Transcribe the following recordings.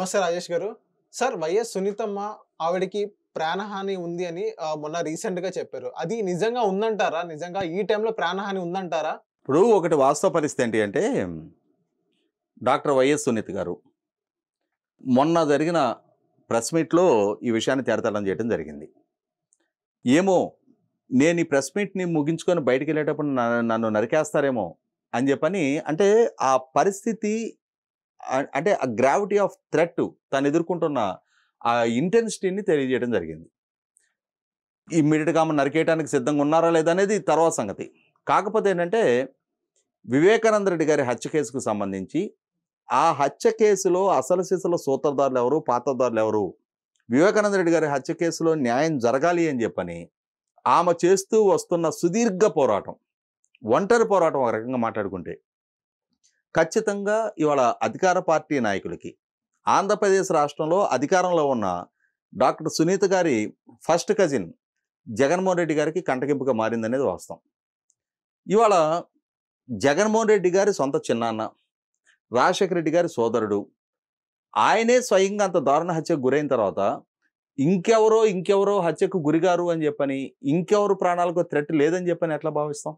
నమస్తే రాజేష్ గారు. Sir YS సునీతమ్మ ఆవిడకి ప్రాణహాని ఉంది అని మొన్న రీసెంట్‌గా చెప్పారు. అది నిజంగా ఉందంటారా? నిజంగా ఈ టైంలో ప్రాణహాని ఉందంటారా? ఇప్పుడు ఒకటి వాస్తవ పరిస్థితి ఏంటి అంటే, డాక్టర్ వైఎస్ సునీత గారు మొన్న జరిగిన ప్రెస్ మీట్‌లో ఈ విషయాన్ని తేటతెల్లం చేయడం జరిగింది. ఏమో నేను ఈ ప్రెస్ మీట్‌ని ముగించుకొని బయటికెళ్ళేటప్పుడు నన్ను నరికేస్తారేమో అని చెప్పని అంటే ఆ పరిస్థితి అంటే ఆ గ్రావిటీ ఆఫ్ థ్రెట్ తను ఎదుర్కొంటున్న ఆ ఇంటెన్సిటీని తెలియజేయడం జరిగింది. ఇమ్మీడియేట్‌గా ఆమెను నరికేయడానికి సిద్ధంగా ఉన్నారా లేదా అనేది తర్వాత సంగతి. కాకపోతే ఏంటంటే వివేకానంద రెడ్డి గారి హత్య కేసుకు సంబంధించి ఆ హత్య కేసులో అసలు సిసలు సూత్రధారులు ఎవరు, పాత్రధారులు ఎవరు, వివేకానంద రెడ్డి గారి హత్య కేసులో న్యాయం జరగాలి అని చెప్పని ఆమె చేస్తూ వస్తున్న సుదీర్ఘ పోరాటం, ఒంటరి పోరాటం ఒక రకంగా మాట్లాడుకుంటే ఖచ్చితంగా ఇవాళ అధికార పార్టీ నాయకులకి ఆంధ్రప్రదేశ్ రాష్ట్రంలో అధికారంలో ఉన్న డాక్టర్ సునీత గారి ఫస్ట్ కజిన్ జగన్మోహన్ రెడ్డి గారికి కంటగింపుగా మారిందనేది వాస్తవం. ఇవాళ జగన్మోహన్ రెడ్డి గారి సొంత చిన్నాన్న, రాజశేఖర రెడ్డి గారి సోదరుడు, ఆయనే స్వయంగా అంత దారుణ హత్యకు గురైన తర్వాత ఇంకెవరో హత్యకు గురిగారు అని చెప్పని, ఇంకెవరు ప్రాణాలకు థ్రెట్ లేదని చెప్పని ఎట్లా భావిస్తాం?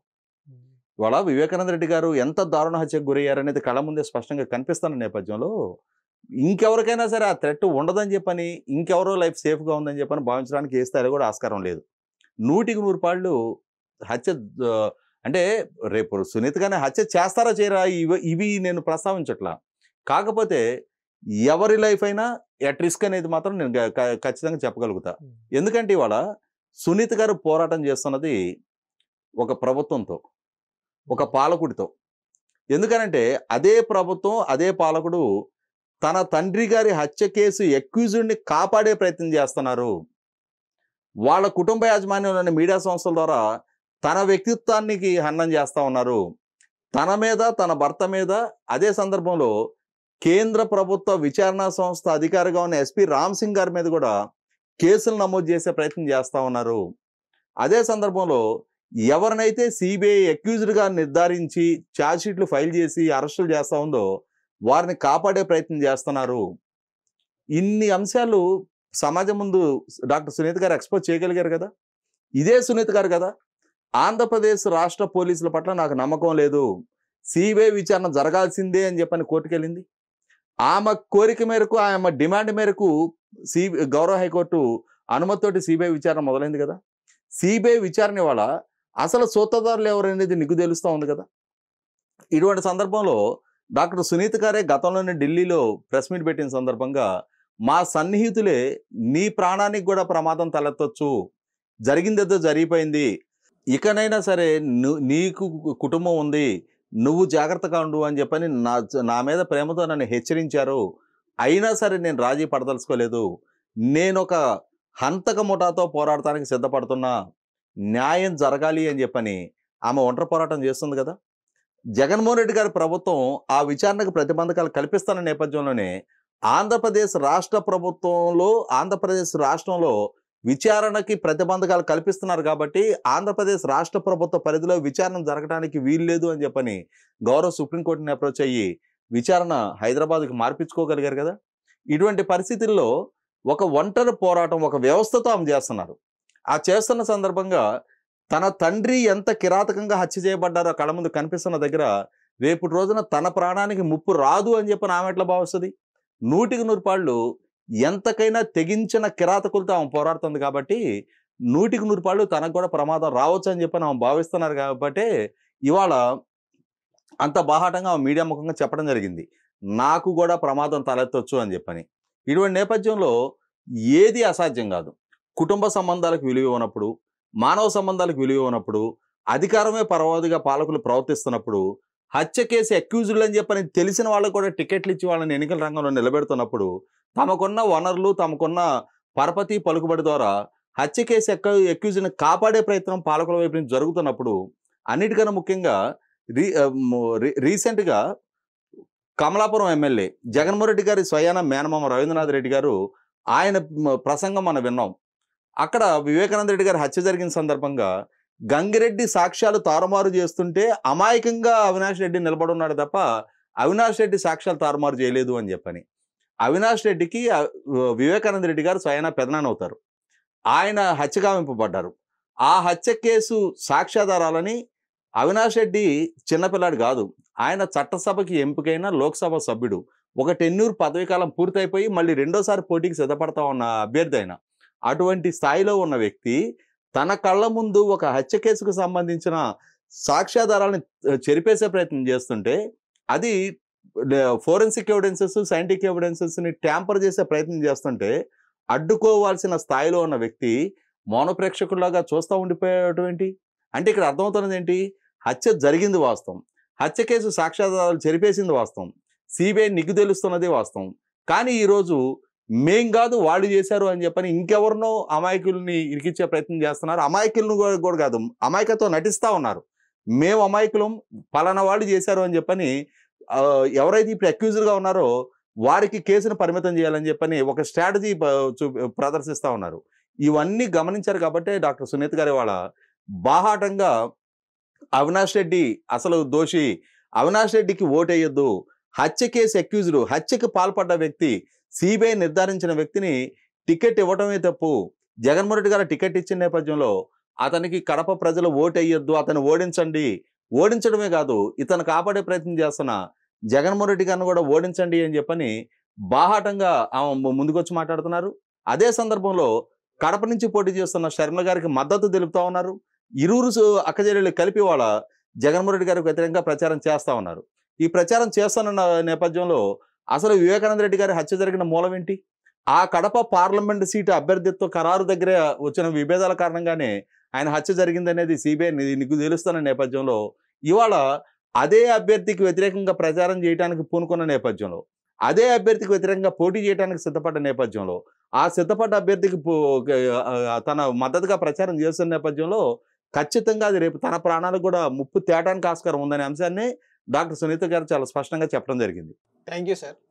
ఇవాళ వివేకానంద రెడ్డి గారు ఎంత దారుణ హత్యకు గురయ్యారనేది కళ్ళ ముందే స్పష్టంగా కనిపిస్తున్న నేపథ్యంలో ఇంకెవరికైనా సరే ఆ థ్రెట్ ఉండదని చెప్పని, ఇంకెవరో లైఫ్ సేఫ్గా ఉందని చెప్పని భావించడానికి ఏ స్థాయిలో కూడా ఆస్కారం లేదు. 100కి 100 పాళ్ళు హత్య అంటే రేపు సునీత గారిని హత్య చేస్తారా చేయరా ఇవి నేను ప్రస్తావించట్లా. కాకపోతే ఎవరి లైఫ్ అయినా ఎట్ రిస్క్ అనేది మాత్రం నేను ఖచ్చితంగా చెప్పగలుగుతా. ఎందుకంటే ఇవాళ సునీత గారు పోరాటం చేస్తున్నది ఒక ప్రభుత్వంతో, ఒక పాలకుడితో. ఎందుకనంటే అదే ప్రభుత్వం, అదే పాలకుడు తన తండ్రి గారి హత్య కేసు ఎక్యూజ్డ్ని కాపాడే ప్రయత్నం చేస్తున్నారు. వాళ్ళ కుటుంబ యాజమాన్యంలోని మీడియా సంస్థల ద్వారా తన వ్యక్తిత్వానికి హననం చేస్తూ ఉన్నారు. తన మీద, తన భర్త మీద, అదే సందర్భంలో కేంద్ర ప్రభుత్వ విచారణా సంస్థ అధికారిగా ఉన్న ఎస్పీ రామ్ సింగ్ గారి మీద కూడా కేసులు నమోదు చేసే ప్రయత్నం చేస్తూ ఉన్నారు. అదే సందర్భంలో ఎవరినైతే సిబిఐ అక్యూజ్డ్గా నిర్ధారించి ఛార్జ్షీట్లు ఫైల్ చేసి అరెస్టులు చేస్తూ ఉందో వారిని కాపాడే ప్రయత్నం చేస్తున్నారు. ఇన్ని అంశాలు సమాజం ముందు డాక్టర్ సునీత గారు ఎక్స్పోజ్ చేయగలిగారు కదా. ఇదే సునీత గారు కదా ఆంధ్రప్రదేశ్ రాష్ట్ర పోలీసుల పట్ల నాకు నమ్మకం లేదు, సిబిఐ విచారణ జరగాల్సిందే అని చెప్పని కోర్టుకెళ్ళింది. ఆమె కోరిక మేరకు, ఆమె డిమాండ్ మేరకు గౌరవ హైకోర్టు అనుమతితోటి సిబిఐ విచారణ మొదలైంది కదా. సిబిఐ విచారణ వల్ల అసలు సూత్రధారులు ఎవరనేది నీకు తెలుస్తూ ఉంది కదా. ఇటువంటి సందర్భంలో డాక్టర్ సునీత గారే గతంలోనే ఢిల్లీలో ప్రెస్ మీట్ పెట్టిన సందర్భంగా మా సన్నిహితులే నీ ప్రాణానికి కూడా ప్రమాదం తలెత్తొచ్చు, జరిగిందేదో జరిగిపోయింది, ఇకనైనా సరే నీకు కుటుంబం ఉంది, నువ్వు జాగ్రత్తగా ఉండు అని చెప్పని నా మీద ప్రేమతో నన్ను హెచ్చరించారు. అయినా సరే నేను రాజీ పడదలుచుకోలేదు, నేను ఒక హంతక ముఠాతో పోరాడటానికి సిద్ధపడుతున్నా, న్యాయం జరగాలి అని చెప్పని ఆమె ఒంటరి పోరాటం చేస్తుంది కదా. జగన్మోహన్ రెడ్డి గారి ప్రభుత్వం ఆ విచారణకు ప్రతిబంధకాలు కల్పిస్తున్న నేపథ్యంలోనే ఆంధ్రప్రదేశ్ రాష్ట్రంలో విచారణకి ప్రతిబంధకాలు కల్పిస్తున్నారు కాబట్టి ఆంధ్రప్రదేశ్ రాష్ట్ర ప్రభుత్వ పరిధిలో విచారణ జరగడానికి వీల్లేదు అని చెప్పని గౌరవ సుప్రీంకోర్టుని అప్రోచ్ అయ్యి విచారణ హైదరాబాద్కి మార్పించుకోగలిగారు కదా. ఇటువంటి పరిస్థితుల్లో ఒక ఒంటరి పోరాటం, ఒక వ్యవస్థతో ఆమె చేస్తున్నారు. ఆ చేస్తున్న సందర్భంగా తన తండ్రి ఎంత కిరాతకంగా హత్య చేయబడ్డారో కళ్ళ ముందు కనిపిస్తున్న దగ్గర రేపు రోజున తన ప్రాణానికి ముప్పు రాదు అని చెప్పి ఆమె ఎట్లా భావిస్తుంది? 100కి 100 పాళ్ళు ఎంతకైనా తెగించిన కిరాతకులతో ఆమె పోరాడుతుంది కాబట్టి 100కి 100 పాళ్ళు తనకు కూడా ప్రమాదం రావచ్చు అని చెప్పి ఆమె భావిస్తున్నారు. కాబట్టి ఇవాళ అంత బాహాటంగా ఆమె మీడియా ముఖంగా చెప్పడం జరిగింది, నాకు కూడా ప్రమాదం తలెత్తొచ్చు అని చెప్పని. ఇటువంటి నేపథ్యంలో ఏది అసాధ్యం కాదు. కుటుంబ సంబంధాలకు విలువ ఉన్నప్పుడు, మానవ సంబంధాలకు విలువ ఉన్నప్పుడు, అధికారమే పరమావధిగా పాలకులు ప్రవర్తిస్తున్నప్పుడు, హత్య కేసు అక్యూజ్డ్ అని చెప్పని తెలిసిన వాళ్ళకు కూడా టికెట్లు ఇచ్చి వాళ్ళని ఎన్నికల రంగంలో నిలబెడుతున్నప్పుడు, తమకున్న వనరులు, తమకున్న పరపతి పలుకుబడి ద్వారా హత్య కేసు అక్యూజ్డ్ని కాపాడే ప్రయత్నం పాలకుల వైపు నుంచి జరుగుతున్నప్పుడు, అన్నిటికన్నా ముఖ్యంగా రీసెంట్గా కమలాపురం ఎమ్మెల్యే జగన్మోహన్ రెడ్డి గారి స్వయాన మేనమామ రవీంద్రనాథ్ రెడ్డి గారు ఆయన ప్రసంగం మనం విన్నాం. అక్కడ వివేకానంద రెడ్డి గారి హత్య జరిగిన సందర్భంగా గంగిరెడ్డి సాక్ష్యాలు తారుమారు చేస్తుంటే అమాయకంగా అవినాష్ రెడ్డి నిలబడున్నాడు తప్ప అవినాష్ రెడ్డి సాక్ష్యాలు తారుమారు చేయలేదు అని చెప్పని. అవినాష్ రెడ్డికి వివేకానంద రెడ్డి గారు స్వయానా పెదనాన్న అవుతారు. ఆయన హత్య గావింపబడ్డారు. ఆ హత్య కేసు సాక్ష్యాధారాలని అవినాష్ రెడ్డి చిన్నపిల్లాడు కాదు. ఆయన చట్టసభకి ఎంపికైన లోక్సభ సభ్యుడు. ఒక టెన్యూర్ పదవీ కాలం పూర్తయిపోయి మళ్ళీ రెండోసారి పోటీకి సిద్ధపడతా ఉన్న అభ్యర్థి ఆయన. అటువంటి స్థాయిలో ఉన్న వ్యక్తి తన కళ్ళ ముందు ఒక హత్య కేసుకు సంబంధించిన సాక్ష్యాధారాలను చెరిపేసే ప్రయత్నం చేస్తుంటే అది ఫోరెన్సిక్ ఎవిడెన్సెస్, సైంటిఫిక్ ఎవిడెన్సెస్ని ట్యాంపర్ చేసే ప్రయత్నం చేస్తుంటే అడ్డుకోవాల్సిన స్థాయిలో ఉన్న వ్యక్తి మౌన ప్రేక్షకుల్లాగా చూస్తూ ఉండిపోయేటువంటి. అంటే ఇక్కడ అర్థమవుతున్నది ఏంటి? హత్య జరిగింది వాస్తవం, హత్య కేసు సాక్ష్యాధారాలు చెరిపేసింది వాస్తవం, సిబిఐ నిగ్గు తెలుస్తున్నది వాస్తవం. కానీ ఈరోజు మేం కాదు వాళ్ళు చేశారు అని చెప్పని ఇంకెవరినో అమాయకుల్ని ఇరికిచ్చే ప్రయత్నం చేస్తున్నారు. అమాయకులను కూడా కాదు, అమాయకతో నటిస్తూ ఉన్నారు. మేము అమాయకులం, పలానా వాళ్ళు చేశారు అని చెప్పని ఎవరైతే ఇప్పుడు అక్యూజ్డ్గా ఉన్నారో వారికి కేసును పరిమితం చేయాలని చెప్పని ఒక స్ట్రాటజీ ప్రదర్శిస్తూ ఉన్నారు. ఇవన్నీ గమనించారు కాబట్టి డాక్టర్ సునీత్ గారి వాళ్ళ బాహాటంగా అవినాష్ రెడ్డి అసలు దోషి, అవినాష్ రెడ్డికి ఓటేయొద్దు, హత్య కేసు అక్యూజ్డ్, హత్యకు పాల్పడ్డ వ్యక్తి, సిబిఐ నిర్ధారించిన వ్యక్తిని టికెట్ ఇవ్వటమే తప్పు. జగన్మోహన్ రెడ్డి గారు టికెట్ ఇచ్చిన నేపథ్యంలో అతనికి కడప ప్రజలు ఓటేయొద్దు, అతను ఓడించండి, ఓడించడమే కాదు ఇతను కాపాడే ప్రయత్నం చేస్తున్న జగన్మోహన్ రెడ్డి గారిని కూడా ఓడించండి అని చెప్పని బాహాటంగా ముందుకొచ్చి మాట్లాడుతున్నారు. అదే సందర్భంలో కడప నుంచి పోటీ చేస్తున్న షర్మిల గారికి మద్దతు తెలుపుతా ఉన్నారు. ఇరువురు అక్కచెల్లెళ్ళు కలిపి వాళ్ళ జగన్మోహన్ రెడ్డి గారికి వ్యతిరేకంగా ప్రచారం చేస్తూ ఉన్నారు. ఈ ప్రచారం చేస్తున్న నేపథ్యంలో అసలు వివేకానంద రెడ్డి గారి హత్య జరిగిన మూలం ఏంటి? ఆ కడప పార్లమెంట్ సీటు అభ్యర్థిత్వ ఖరారు దగ్గర వచ్చిన విభేదాల కారణంగానే ఆయన హత్య జరిగిందనేది సిబిఐ నిగ్గు తెలుస్తున్న నేపథ్యంలో ఇవాళ అదే అభ్యర్థికి వ్యతిరేకంగా ప్రచారం చేయడానికి పూనుకున్న నేపథ్యంలో, అదే అభ్యర్థికి వ్యతిరేకంగా పోటీ చేయడానికి సిద్ధపడ్డ నేపథ్యంలో, ఆ సిద్ధపడ్డ అభ్యర్థికి తన మద్దతుగా ప్రచారం చేస్తున్న నేపథ్యంలో ఖచ్చితంగా అది రేపు తన ప్రాణాలకు కూడా ముప్పు తేటానికి ఆస్కారం ఉందనే అంశాన్ని డాక్టర్ సునీత గారు చాలా స్పష్టంగా చెప్పడం జరిగింది. Thank you sir.